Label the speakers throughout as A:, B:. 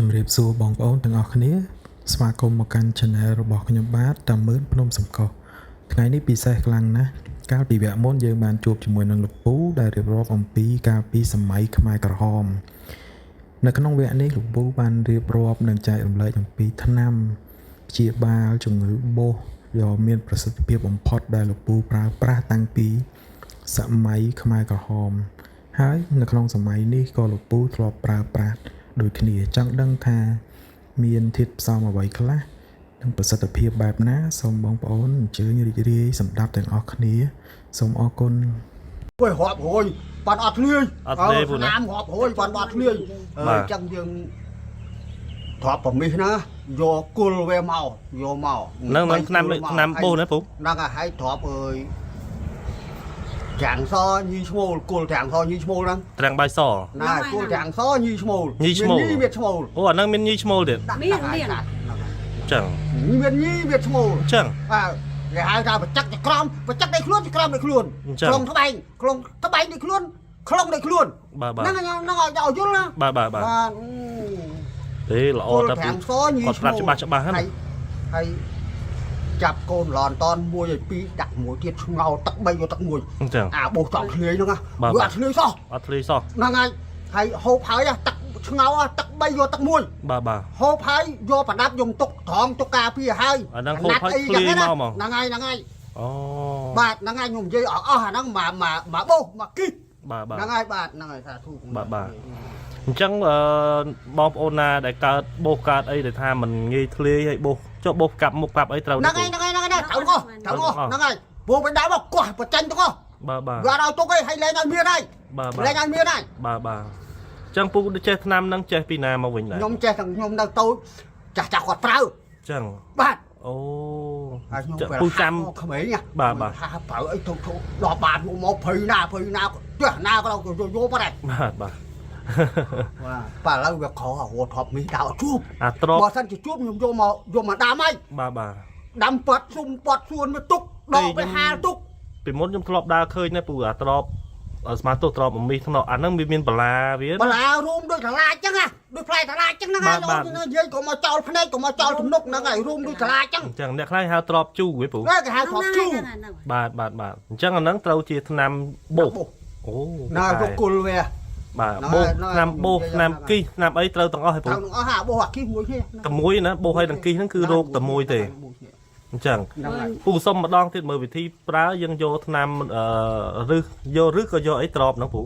A: ជំរាបសួរបងប្អូនទាំងអស់គ្នាស្វាគមន៍មកកាន់ Channel របស់ខ្ញុំបាទតាមមើលភ្នំសំកុសថ្ងៃនេះពិសេសខ្លាំងណាស់កាលពីវគ្គមុនយើងបានជួបជាមួយនឹងលោកពូដែលរៀបរាប់អំពីកាលពីសម័យខ្មែរក្រហមនៅក្នុងវគ្គនេះលោកពូបានរៀបរាប់និងចែករំលែកអំពីថ្នាំព្យាបាលជំងឺបោសដ៏មានប្រសិទ្ធភាពបំផុតដែលលោកពូប្រើប្រាស់តាំងពីសម័យខ្មែរក្រហមហើយនៅក្នុងសម័យនេះក៏លោកពូធ្លាប់ប្រើប្រាស់ដូចគ្នាចង់ដឹងថាមានធាតុផ្សំអ្វីខ្លះនិងប្រសិទ្ធភាពបែបណាសូមបងប្អូនអញ្ជើញរីករាយសម្ដាប់ទាំងអស់គ្នាសូមអរគុណ
B: គាត់រាប់រួយបាត់អត់ធ្លាយពូណាមរាប់រួយបាត់អត់ធ្លាយអញ្ចឹងយើងធ្លាប់ប្រមាសណាយកគុលវាមកយកមក
C: នឹងឆ្នាំបោសណាពូ
B: ហ្នឹងហើយធ្លាប់អើយចាំងសញីឈ្មោលគុលចាំងសញីឈ្មោលហ្នឹង
C: ត្រាំងបាយស
B: ណាគុលចាំងសញីឈ្មោល
C: មានឈ្មោលអូអាហ្នឹងមានញីឈ្មោលទៀត
B: មាន
C: ចឹង
B: មានញីមានឈ្មោល
C: ចឹង
B: បាទគេហៅថាបច្ចឹកចក្រមបច្ចឹកដៃខ្លួនចក្រមដៃខ្លួនក្នុងត្បែងក្នុងត្បែងដៃខ្លួនក្នុងដៃខ្លួនហ្នឹងហ្នឹងឲ្យយល់ណា
C: បាទទេល្អតាពូគាត់ប្រាប់ច្បាស់ហ្នឹង
B: ហើយចាប់កូនឡនតនមួយឲ្យពីរដាក់មួយទៀតឆ្ងោទឹក3យកទឹកមួយអាបោសចង់ធ្លាយហ្នឹងវាអត់ធ្លាយសោះហ្នឹងហើយហូបហើយទឹកឆ្ងោទឹក3យកទឹកមួយ
C: បាទ
B: ហូបហើយយកប្រដាប់យកទុកត្រង់ទុកការពារហើយ
C: អាហ្នឹងហូបហើយធ្លាយមក
B: ហ្នឹងហើយ
C: អូ
B: បាទហ្នឹងហើយខ្ញុំនិយាយអស់អាហ្នឹងមកបោសមកគីហ្នឹងហើយបាទហ្នឹងហើយសាធុ
C: បាទអញ្ចឹងបងប្អូនណាដែលកើតបោសកើតអីដែលថាมันងាយធ្លាយហើយបោសចុះបោសកាប់មុខកាប់អីត្រូវ
B: ហ្នឹងហើយហ្នឹងហើយពូបិណ្ដាមកកោះបច្ចេញទៅកោះ
C: បាទ
B: យកឲ្យទុកឲ្យលែងឲ្យមានហើយលែងឲ្យមានហើយ
C: បាទអញ្ចឹងពូចេះថ្នាំហ្នឹងចេះពីណាមកវិញដែរ
B: ខ្ញុំចេះទាំងខ្ញុំនៅតូចចាស់គាត់ប្រើ
C: អញ្ចឹង
B: បាទ
C: អូ
B: ហើយខ្ញុំ
C: ពូចាំ
B: ក្មេង
C: បាទ
B: ថាប្រើអីទុកដល់បានមកភ័យណាផ្ទះណាក៏យកបាត់ដែរ
C: បាទ
B: បាទឥឡូវវាខោហៅថប់មីដល់ជួប
C: អាត្រប់
B: បើសិនជាជួបខ្ញុំយកមកដាំហើយ
C: បាទ
B: ដាំប៉ាត់ស៊ុំប៉ាត់សួនមកទុកដកទៅហាលទុក
C: ពីមុនខ្ញុំធ្លាប់ដើរឃើញណាពូអាត្រប់ស្មាទោសត្រប់មីថ្នាក់អាហ្នឹងវាមានបលាវា
B: បលារួមដូចតឡាចចឹងណាដូចផ្លែតឡាចចឹងហ្នឹងហើយនិយាយក៏មកចោលភ្នែកក៏មកចោលទំនុកហ្នឹងហើយរួមដូចតឡាចចឹង
C: អញ្ចឹងអ្នកខ្លះហៅត្រប់ជូរហ៎ពូ
B: គេហៅត្រប់ជូរ
C: បាទអញ្ចឹងអាហ្នឹងត្រូវជាថ្នាំបោសអូ
B: ណាយកគុលវា
C: បាទបោសថ្នាំបោសថ្នាំគីថ្នាំអីត្រូវទាំងអស់ហ៎ពូ
B: ទាំងអស់អាបោសអាគីមួយគ្នា
C: តែមួយណាបោសហើយទាំងគីហ្នឹងគឺរោគតែមួយទេអញ្ចឹងពូសុំម្ដងទៀតមើលវិធីប្រើយើងយកថ្នាំរឹសយករឹសក៏យកអីត្រប់ហ្នឹងពូ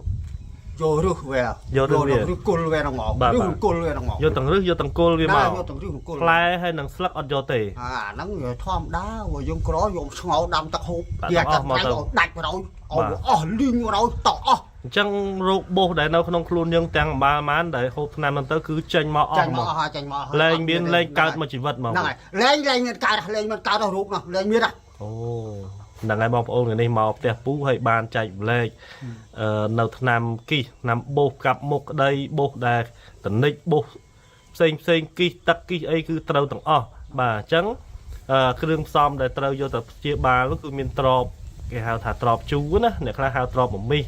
B: យករឹសវា
C: យករឹស
B: គុលវាហ្នឹងមករឹសគុលវាហ្នឹងមក
C: យកទាំងរឹសយកទាំងគុលវាមក
B: យកទាំងរឹសគុល
C: ផ្លែហើយនឹងស្លឹកអត់យកទេ
B: អាហ្នឹងវាធម្មតាព្រោះយើងក្រយកឆ្ងោដាំទឹកហូបជាតែដាច់ប្រោយអស់លីងប្រោយតអស់
C: អញ្ចឹងរោគបោសដែលនៅក្នុងខ្លួនយើងទាំងអំបាលម៉ានដែលហូបថ្នាំហ្នឹងទៅគឺចេញមកអស់មកលែងមានលែងកើតមកជីវិតមក
B: ហ្នឹងហើយលែងមានកើតលែងមានកើតរោគនោះលែងមាន
C: អូហ្នឹងហើយបងប្អូននេះមកផ្ទះពូហើយបានចែកម្លែកនៅថ្នាំគីសថ្នាំបោសកាប់មុខក្តីបោសដែលតនិចបោសផ្សេងគីសទឹកគីសអីគឺត្រូវទាំងអស់បាទអញ្ចឹងគ្រឿងផ្សំដែលត្រូវយកទៅព្យាបាលនោះគឺមានត្រប់គេហៅថាត្រប់ជូរណាអ្នកខ្លះហៅត្រប់មមីស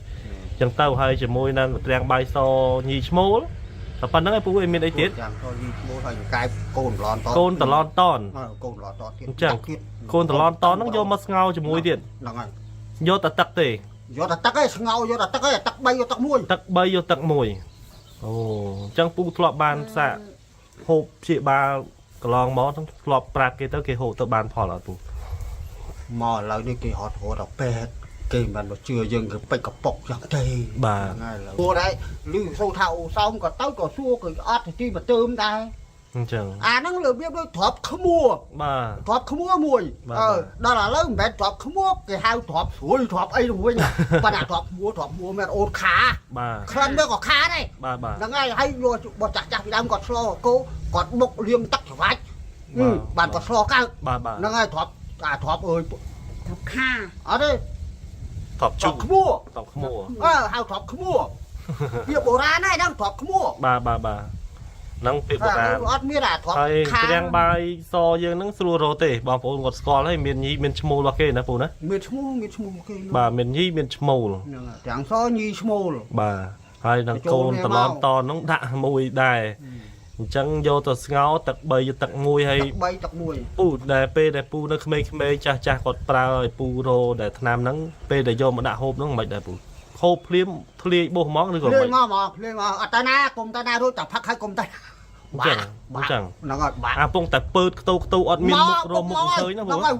C: អញ្ចឹងទៅហើយជាមួយនឹងត្រាំងបាយសញីឈ្មោលតែប៉ុណ្្នឹងឯងពូឯងមានអីទៀត
B: ចាំទៅញីឈ្មោលហើយកែបកូនតឡនត
C: កូនតឡនតន
B: កូនតឡនតទៀត
C: អញ្ចឹងកូនតឡនតនហ្នឹងយកមកស្ងោរជាមួយទៀត
B: ហ្នឹងហើយ
C: យកតែទឹកទេ
B: យកតែទឹកឯងស្ងោរយកតែទឹកឯងទឹក3យកទឹក1
C: ទឹក3យកទឹក1អូអញ្ចឹងពូធ្លាប់បានសាកហូបព្យាបាលកន្លងមកធ្លាប់ប្រាប់គេទៅគេហូបទៅបានផលអត់ពូ
B: មកឥឡូវនេះគេហត់រត់ដល់ពេទ្យគេមិនមកជឿយើងគេពេចកប៉ុកយ៉ាងទេ
C: បាទ
B: ហ្នឹងហើយព្រោះដែរឮសូថាអូសោមក៏ទៅក៏សួរគឺអត់ទីមកទើមដែរ
C: អញ្ចឹង
B: អាហ្នឹងរបៀបដូចទ្របខ្មួ
C: បាទ
B: ទ្របខ្មួមួយដល់ឥឡូវមិនមែនទ្របខ្មួគេហៅទ្របស្រួយទ្របអីទៅវិញប៉ុន្តែទ្របខ្មួមានអូនខា
C: បាទ
B: ក្លិនវាក៏ខាដែរ
C: បាទ
B: ហ្នឹងហើយយកបោះចាស់ពីដើមគាត់ឆ្លោគោគាត់បុកលាងទឹកច្រវាច់បានគាត់ឆ្លោកើតហ្នឹងហើយទ្របអាទ្របអើយ
D: ទ្របខា
B: អត់ទេ
C: ទ្របជូរ
B: ខ្មួ
C: ទ្របខ្មួ
B: ហៅទ្របខ្មួវាបុរាណហើយហ្នឹងទ្របខ្មួ
C: បាទហ្នឹងពាក្យបុរាណ
B: អត់មានអាទ្រប
C: ខាត្រាំងបាយសយើងហ្នឹងស្រួលរកទេបងប្អូនគាត់ស្គាល់ហើយមានញីមានឈ្មោលរបស់គេណាពូណា
B: មានឈ្មោលគេ
C: បាទមានញីមានឈ្មោល
B: ហ្នឹងទាំងសញីឈ្មោល
C: បាទហើយនឹងកូនតឡនតនហ្នឹងដាក់មួយដែរ chẳng vô tờ ngáo tật bầy tật mùi hay
B: bay tật mùi
C: pu để pu nó khmei cha cha quạt prao pu rô để nam nắng pe để vô mà đã hộp nó mày để pu hộp liếm thli bô món nữa
B: lên
C: rồi
B: mà lên mà ta na cùng ta na thôi tập phát hay cùng ta
C: chẳng
B: nó gọi bạn
C: à pung tại pơ tu ọt miên mục rô mục thới nó vừa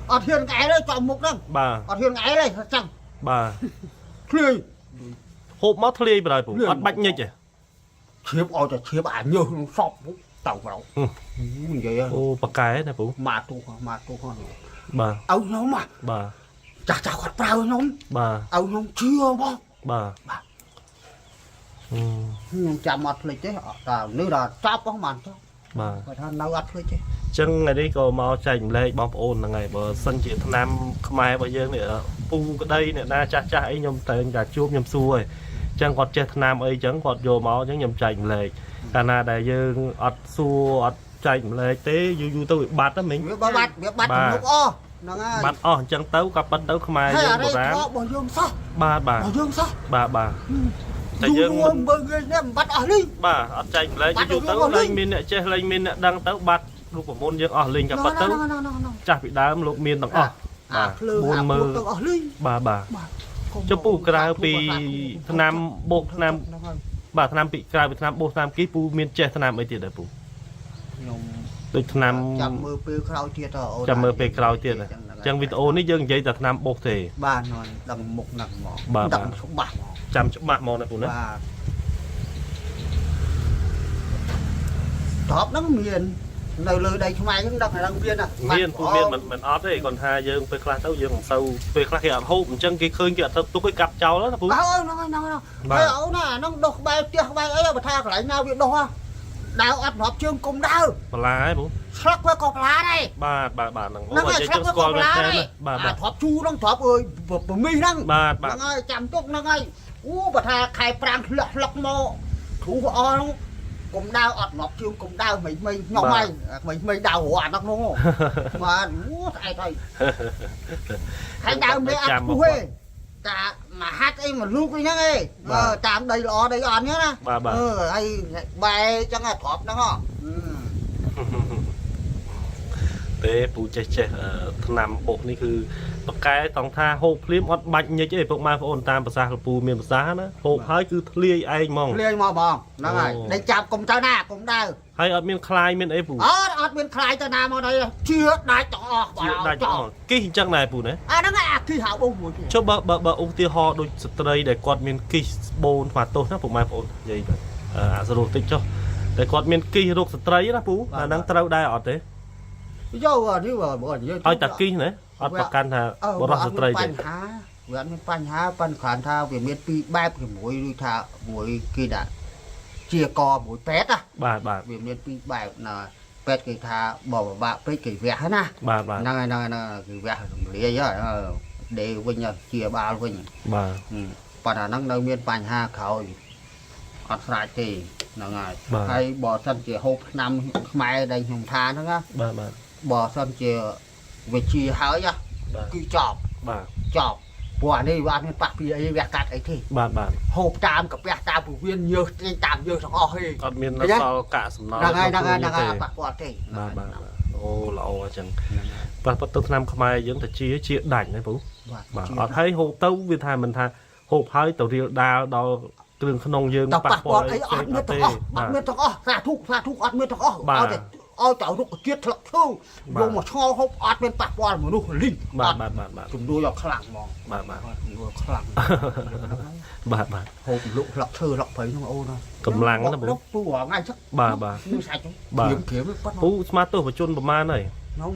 B: ọt hiền cái đấy chọn mục đó
C: bà
B: ọt hiền cái đấy chẳng
C: bà
B: thli
C: hộp máu thli bây giờ pu ọt bạch nhịch à
B: chiếp ôi trời chiếp ảnh như sọp tàu vào vậy
C: ô bạc cái này pu
B: mà tu con
C: bà
B: ông nhóm mà
C: bà
B: chả chả quạt bao nhóm
C: bà
B: ông nhóm chưa bao
C: bà
B: chả mặt lịch chứ nếu là chắp có màn chứ
C: bà
B: phải than nấu ăn thôi chứ
C: chân ngày đi có mau chành lên bom ôn là ngày bờ sân chị nam mai bao giờ nữa pu cái đây nè na cha cha ấy nhom tên cả chuông nhom xuôi chẳng còn chết nam ấy chẳng còn vô máu chẳng nhầm chành lệ Cana đại dương ọt xua ọt chành lệ tế du tôi bị bạt đó mình
B: biết bắt lúc o
C: bắt chẳng tấu cặp bắt tấu không ai dương của rám ba bà tại dương
B: bắt ở đi
C: bà ọt chành lệ du tấu lên min nè che lên min nè đang tấu bắt lúc của môn dương ọt linh cặp bắt tấu chả bị đá lúc miền tầng ọt buồn mơ bà cho pu kra pi nam bộ nam bà nam bị kra bị nam bộ nam kí pu miền che nam ấy tiền đấy pu tôi nam chăm mơ pe kra tiền này chẳng video này dương vậy là nam bộ thì
B: bà nói đằng một nằng mỏ đằng số bạc
C: chăm chút bạc mỏ này pu nữa
B: top nó miền lời đây không ai cũng đọc là đăng viên à
C: miền pu miền mình ót đấy còn hai dương pe kra tấu dương sâu pe kra kia hộp chân cái khơi kia tôi cái cặp cháu đó pu
B: cái ấu nè nó đục bay tiếc bay ấy mà tha lại nhau việc đó đào ắt họp chương cùng đào
C: lá ấy bố
B: sắp với cọc lá đây
C: bà
B: nó phải sắp với cọc lá đây thọp chu nó thọp ơi vừa mi năng nó ơi chăm chút nó ơi bà tha khai prang lọc mò thủ o nó cùng đau ọt ngọc chương cùng đau mày nhọc mày đau hỏa nó mà thầy hãy đau mấy ăn quê cả mà hát ấy mà lúc ấy nhá ấy tạm đây lo đây on nhá hay bài chẳng là thọp nó
C: tếปูเจนำบกนี่คือปากกายต้องท่าโฮพลิมอดบัญญัติพวกมาพวกอนตามภาษาปูเมียนภาษานะโฮพายคือเลียไอ้มอง
B: นั่นไงได้จับกลมเจ้าหน้ากลมได้
C: ให้อดเมียนคลายเมียนไอ้ปู
B: อดเมียนคลายเจ้าหน้ามาได้เชื่อได้จ่อ
C: ได้จ่อกี่จังไหนปูเนี่ย
B: นั่นไงที่หาบุ้งหัว
C: ชอบเบอองตีฮอโดยสตรีได้กอดเมียนกี่โบนฝาโตนะพวกมาพวกอนใหญ่สรุปติ๊กจ้ะได้กอดเมียนกี่โรคสตรีนะปูนั่งเต้าได้อดเต้เอาตะกี้เนี่ยเอาประกันท่าบริษัทไตร
B: ปัญหาเวลาเป็นปัญหาปัญหาท่าเวียนเมียนปีแบบคือมวยดูท่ามวยกี่ด่าเชียกอมวยเป็ดอ่ะ
C: บาท
B: เวียนเมียนปีแบบน่ะเป็ดกี่ท่าบอกว่าเป็ดกี่แหวะนะ
C: บาท
B: นั่งกี่แหวะเลี้ยเยอะเดี๋ยววิ่งเชียบาลวิ่งปัญหานั่งเราเมียนปัญหาเขาอัศจรรย์นั่งไงให้บ่อสันเจียหกนำไม้ได้หงทานนะบ่อสันเจียvề chi hái nhá cứ chọp quả này bạn nên bạc vì ấy vẹt cắt ấy thì hộp tamกับvẹt tam của viên nhiều trên tam nhiều thằng o hề
C: còn miền nó sao cả sầm nó
B: đang bạc quả thì
C: ô lậu chẳng và bắt tôi năm khai giống thật chia đảnh đấy bố mà ở thấy hộp tấu viên thai mình thà hộp hái tàu riêu đào đào trường khôn nông dương
B: bạc quả ấy ăn miết thằng o ra thuốc ăn miết thằng o cháu lúc chết thật thương vô mà cho hộp ọt bên bạc bò mà lúc linh chúng đuôi vào khẳng mò hộp lúc lọc thơ lọc thấy nó ô nó
C: cầm lăng đó bố
B: bố bỏ ngay chắc kiếm
C: bố smart tôi phải chôn bầm ma này
B: nó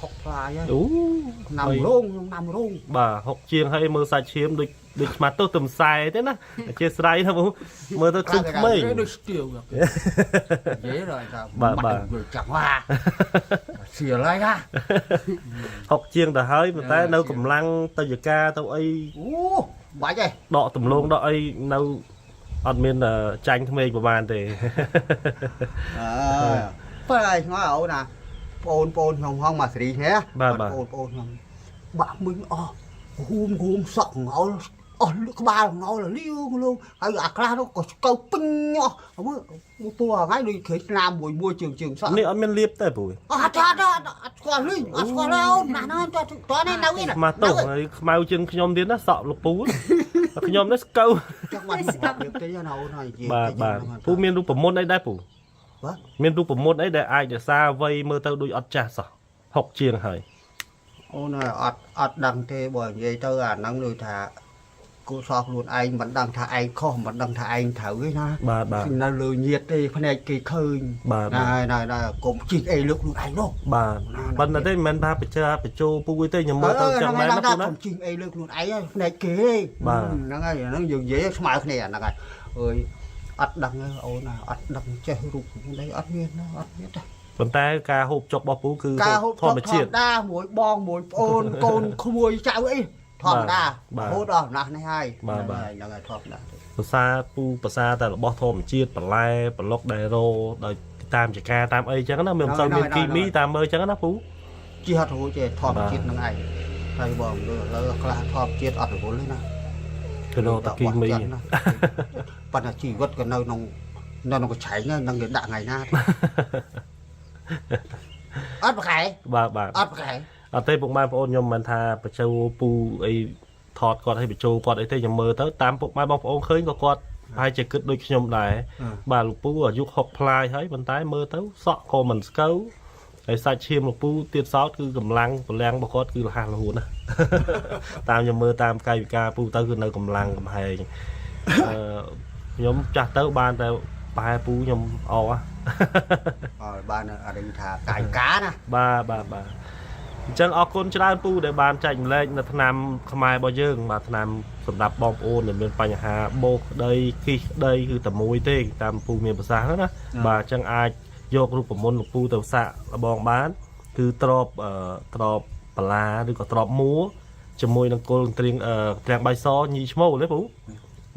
B: học lại nằm rung
C: bà học chiêng hay mơ sai chiếm được mà tôi tầm sai thế na chia sài thôi bố mơ tôi chụp mình
B: dễ rồi bà chẳng hoa xìa lại ha
C: học chiêng đã hơi mà ta nấu cầm lăng tao giờ ca tao ấy
B: bãi đây
C: đọ tầm luôn đọ ấy nấu ăn miên là tranh thằng mình của bạn thì
B: phải nói ẩu nè pôn không mà xử thế bà mình hôm sọc ẩu cái ba ngồi là liêu luôn hay là ra nó có câu pinh nhọ mua tua ngay đi khởi làm mùi trường sợ
C: này anh men liệp tới bùi
B: cho còn đi còn đâu mà nó cho nên đâu vậy
C: mà tổ này mau chân nhom đến nó sợ lục pú nhom nó câu bà pú miềnรูปมนได้ได้ปู่miềnรูปมนได้ได้ai để xa vây mơ tao đôi ọt trà sợ học chiêng hời
B: ô này ọt đằng thế bởi vậy tao à năng người thà cô sọt luôn anh vẫn đang thà anh không vẫn đang thà anh thử cái na
C: bà
B: là lười nhiệt đi phần này kỳ khơi này cũng chỉ ấy lúc luôn anh đâu
C: bà vẫn là đây mình ba phải chơi phải cho pui tới nhà mơ tao chẳng mấy nó
B: cũng chỉ ấy lúc luôn anh phần này kỳ
C: bà
B: nó ngay nó dừng dễ smile cái này là ngay ơi ọt đằng ô này ọt đằng chơi rụt đây ọt miên nó ọt miên đây
C: ប៉ុន្តែការហូបចុករបស់ពូគឺធម្មជាតិ
B: đaមួយបងមួយប្អូន កូនក្មួយចៅអីធម្មតាហូតដល់ណាស់នេះហើយហ្នឹងហើយធម្មតា
C: ភាសាពូភាសាតែរបស់ធម្មជាតិបន្លែប្លុកដែលរោដោយតាមចការតាមអីចឹងណាមិនសូវមានគីមីតាមមើលចឹងណាពូ
B: ជាហត់ហូចេធម្មជាតិហ្នឹងឯងហើយបងលើខ្លះធម្មជាតិអត់រវល់ទេណា
C: គឺនៅតែគីមី
B: ប៉ុន្តែជីវិតក៏នៅក្នុងកញ្ឆែងហ្នឹងគេដាក់ថ្ងៃណាអត់ប្រកែ
C: បាទ
B: អត់ប្រកែ
C: អត់ទេពុកម៉ែបងប្អូនខ្ញុំមិនថាបញ្ចូលពូអីថតគាត់ឲ្យបញ្ចូលគាត់អីទេខ្ញុំមើលទៅតាមពុកម៉ែបងប្អូនឃើញក៏គាត់ប្រហែលជាគិតដូចខ្ញុំដែរបាទលោកពូអាយុ60ផ្លាយហើយប៉ុន្តែមើលទៅសក់ក៏មិនស្កូវហើយសាច់ឈាមលោកពូទៀតសោតគឺកម្លាំងពលំរបស់គាត់គឺរហ័សរហួនណាតាមខ្ញុំមើលតាមកាយវិការពូទៅគឺនៅកម្លាំងកំហែងខ្ញុំចាស់ទៅបានតែប្រហែលពូខ្ញុំអោ
B: បានអរិញថាកាយកាណា
C: បាទអញ្ចឹងអរគុណច្រើនពូដែលបានចែកម្លែកនៅឆ្នាំខ្មែររបស់យើងបាទឆ្នាំសម្រាប់បងប្អូនដែលមានបញ្ហាបោកក្តីគិះក្តីគឺតែមួយទេតាមពូមានប្រសាសន៍ណាបាទអញ្ចឹងអាចយករូបមន្តលោកពូទៅសាក់លបងបានគឺទ្របបលាឬក៏ទ្របមួជាមួយនឹងគល់ត្រៀងបៃសញីឈ្មោលទេពូ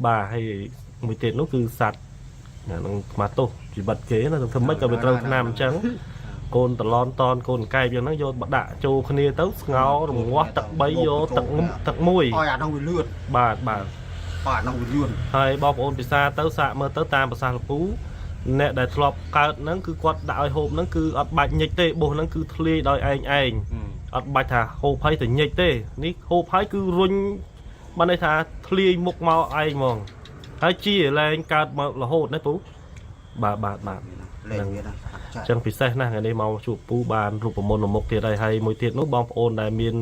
C: បាទហើយមួយទៀតនោះគឺសัตว์នឹងស្មាតុសជីវិតគេណាធ្វើម៉េចក៏វាត្រូវឆ្នាំអញ្ចឹងកូនតឡនតនកូនកែបយ៉ាងហ្នឹងយកបដាក់ចូលគ្នាទៅស្ងោររងាស់ទឹក3យកទឹកមួយ
B: ឲ្យអានោះវាលឿន
C: បាទ
B: អានោះវាលឿន
C: ហើយបងប្អូនពិសាទៅសាកមើលទៅតាមប្រសាសន៍លោកពូអ្នកដែលធ្លាប់កើតហ្នឹងគឺគាត់ដាក់ឲ្យហូបហ្នឹងគឺអត់បាច់ញិចទេបោះហ្នឹងគឺធ្លាយដោយឯងអត់បាច់ថាហូបហើយទៅញិចទេនេះហូបហើយគឺរុញបានន័យថាធ្លាយមុខមកឯងហ្មងហើយជាលែងកើតមករហូតណាពូបាទ
B: លែងវាណា
C: ចឹងពិសេសណាស់ថ្ងៃនេះមកជួបពូបានរូបមន្តមុខទៀតហើយមួយទៀតនោះបងប្អូនដែលមាន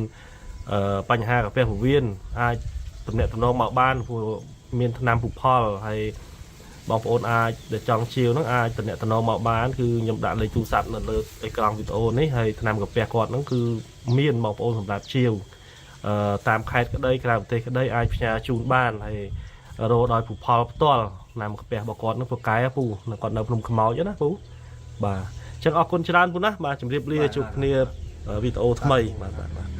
C: បញ្ហាកាពះពោះវៀនអាចតំណែងតំណងមកបានព្រោះមានថ្នាំពុផលហើយបងប្អូនអាចដែលចង់ជាវហ្នឹងអាចតំណែងតំណងមកបានគឺខ្ញុំដាក់លេខទូរស័ព្ទនៅលើអេក្រង់វីដេអូនេះហើយថ្នាំកាពះគាត់ហ្នឹងគឺមានបងប្អូនសម្រាប់ជាវតាមខេត្តក្តីក្រៅប្រទេសក្តីអាចផ្ញើជូនបានហើយរោដោយពុផលផ្ទាល់ណាំកាពះរបស់គាត់ហ្នឹងពូកែពូគាត់នៅភ្នំខ្មោចណាពូបាទអញ្ចឹងអរគុណច្រើនពូណាបាទជម្រាបលាជួបគ្នាវីដេអូថ្មីបាទ